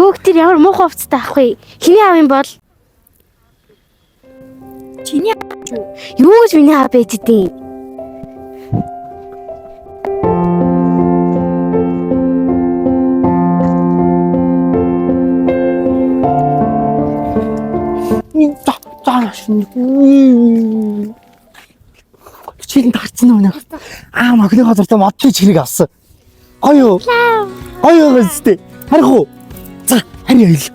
Хөөгтөр ямар муухай хувцастай авах вэ? Хиний аав юм бол? Чиний аав юу? Юу гэж миний аав байж идэв? Чин тарцсан уу нэ? Махны газартаа модлын чирэг авсан. Гоё. Гоё гэстэй. Харих уу? За, харин ойл.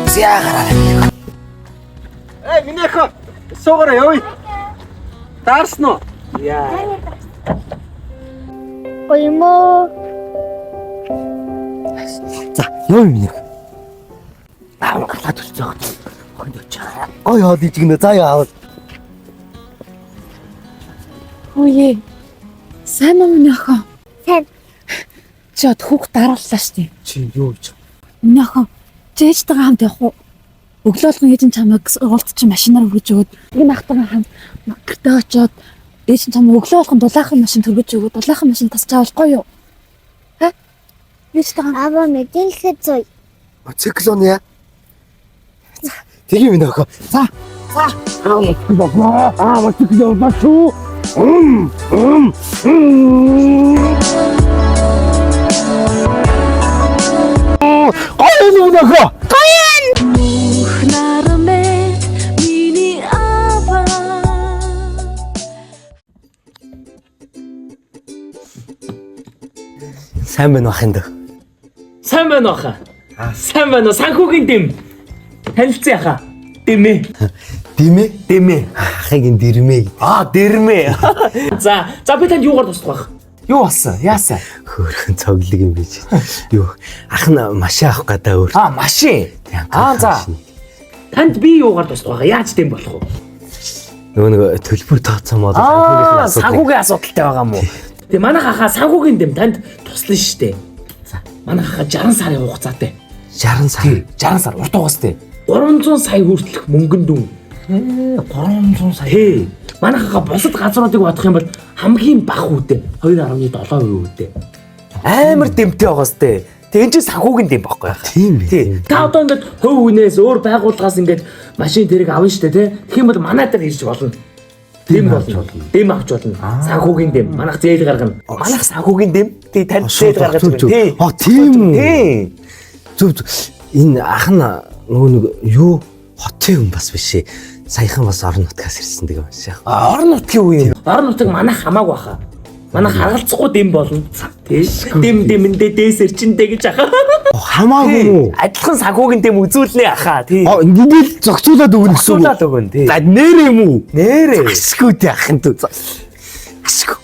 Зягараа. Минийхөө суугаараа явъя. Таарсан уу? Яа. Оймо. За, явъя минийх. Галаад үлцээх. Гоё хоол ижигнэ заяа аваад. Өөе. Сайн уу миний охин? Сайн. Чи од хүүхд дарааллаа штий. Чи юу гэж? Миний охин жээжтэйгээ хамт явах уу? Өглөөлгөн ээж нь чамайг уулт чи машинаар хүргэж өгөөд энэ ахтайгаа хамт гэртээ очиод ээж нь чамайг өглөөлгөн дулаахан машин төргөж өгөөд дулаахан машин тасч авахгүй юу? Ха? Ээжтэйгээ Аава мэдээлэхэд зүй. Циклон яа. Тэгээ минь охин. За. Циклон бачуу. Гоё юм охин. Сайн байна ах энэ. Сайн байна уу? Сайн байна уу? Санхүүгийн дэм. Танилцъя хаа. Дэмэ. Дэмэ. Ахыг энэ дэрмэ. Дэрмэ. За би танд юугаар туслах байх? Юу болсон? Яасан? Хөөрхөн цоглог юм биш. Юу? Ах нь машин авах гадаа өөр. Машин. За. Танд би юугаар туслах байх? Яаж дэм болох вэ? Нөгөө төлбөр тооцоо мод санхүүгийн асуудалтай байгаа юм уу? Тэгээ манайх хаа санхүүгийн дэм танд туслана штэ. За манайх хаа 60 сарын хугацаатай. 60 сар. 60 сар урт угастай. 300 сая хүртэлх мөнгөн дүн. 300 сая. Тий. Манайх хаа бусад газруудыг бодох юм бол хамгийн бага үедээ 2.7% үедээ. Амар дэмтэй байгаас тээ. Тэгэн чи санхүүгийн дэм байхгүй яа. Тийм бай. Та одоо ингээд хөв үнээс өөр байгууллагаас ингээд машин тэрэг авна штэ тий. Тэгэх юм бол манай дээр ирж болно. Дэм болно. Дэм авч болно. Санхүүгийн дэм. Манайх зээл гаргана. Манайх санхүүгийн дэм. Тий танд зээл гаргаж байна. Тий. Тийм үү. Тий. Зүг. Энэ ах нь нөгөө нэг юу хотын хүн бас биш ээ. Саяхан бас орон нутгаас ирсэн гэдэг юм шиг. Орон нутгийн үе юм. Орон нутаг манайх хамаагүй баха. Манайх харгалзахгүй дэм болно. Тий. Дэмэндээ дээсэр чиндээ гэж ахаа. Хамаагүй юу? Адилхан санхүүгийн дэм үзүүлнэ ахаа. Тий. Ингээд зохицуулаад өгнө гэсэн үг. Зохицуулаад өгнө. Тий. За нэрээ юм уу? Нэрээ. Ашгүй дээ ахын дүү. Ашгүй.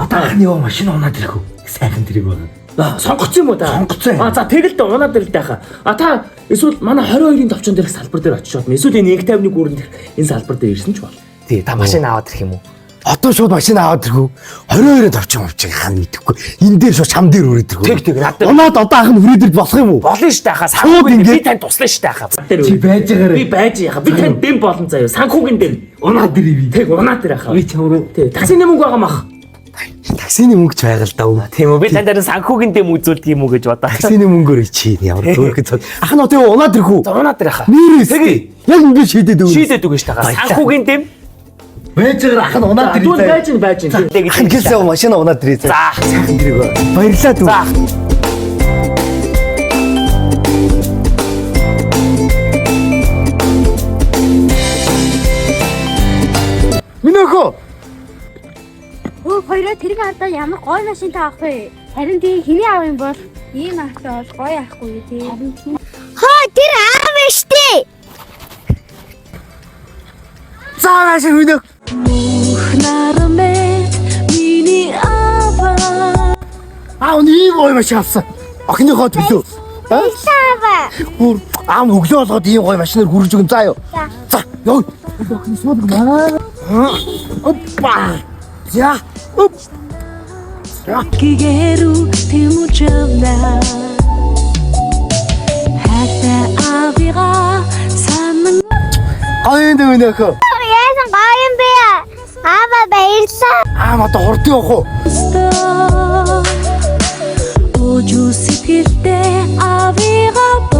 Одоо анхны яа машин унаад ирэх үү? Сайхан тэрэг байна. Сонгоцсон юм уу та? Сонгоцсон. За тэгэл дээ унаад ирэл тайхаа. Та эсвэл манай 22-ын товчон дээрх салбар дээр очиод эсвэл энэ 150-ны гүрэнд энэ салбар дээр ирсэн ч бол. Тий, та машин аваад ирэх юм уу? Одоо шууд машин аваад ирэх үү? 22-ын товчон авчих хаана мэдэхгүй. Энэ дээр шууд чам дээр өрөөд ирэх үү? Тэг надад. Унаад одоо ахын хүрээд ир болох юм уу? Болно шүү дээ хаа. Санхүүгийн би танд туслана шүү дээ хаа. Чи байж байгаарай. Би байж яхаа. Би танд дэм болон заяа. Санхүүгийн дэм. Унаад ирээ би. Тэг унаад ир хаа. Би чамруу. Тэг таксины мөнгө байгаа мах. Таксины мөнгөч байгаал даа. Тийм үү? Би танд харин санхүүгийн дэм үзүүлдэг юм уу гэж бодоо. Таксины мөнгөөр чи ямар хөөрхөн цог. Ах нь одоо унаад ирэх үү? За унаад ир хаа. Нэрээс. Яг ингэ шийдээд өгнө. Шийдээд өгнө шүү дээ. Санхүүгийн дэм. Байж байгаа ах нь унаад ирээ. Дүүл байж. Ах нь гэлээ машин унаад ирээ. За. Сайхан дэрэг. Баярлалаа дүү. За. Минийхөө. Хоёроо тэрэг алдаа ямар гоё машинтай авах вэ? Харин тий хиний аав юм бол ийм ахтай бол гоё ахгүй тий. Тэр аав штэ. За машин минийх. Нэг гоё машин авсан. Охиныхоо төлөө. Баярлалаа. Гүр аав өглөө болгоод ийм гоё машинаар хүргэж өгөн заа юу. За, ёо. Охин суудаг маа. Опа. За. Оп. Кигеру тэмүжэвна. Хата авира санан. Аян дэмэнэх. Яасан гоё юм бэ? Аава баярлалаа. Одоо хурд явах уу? сэтгэлдээ авигаа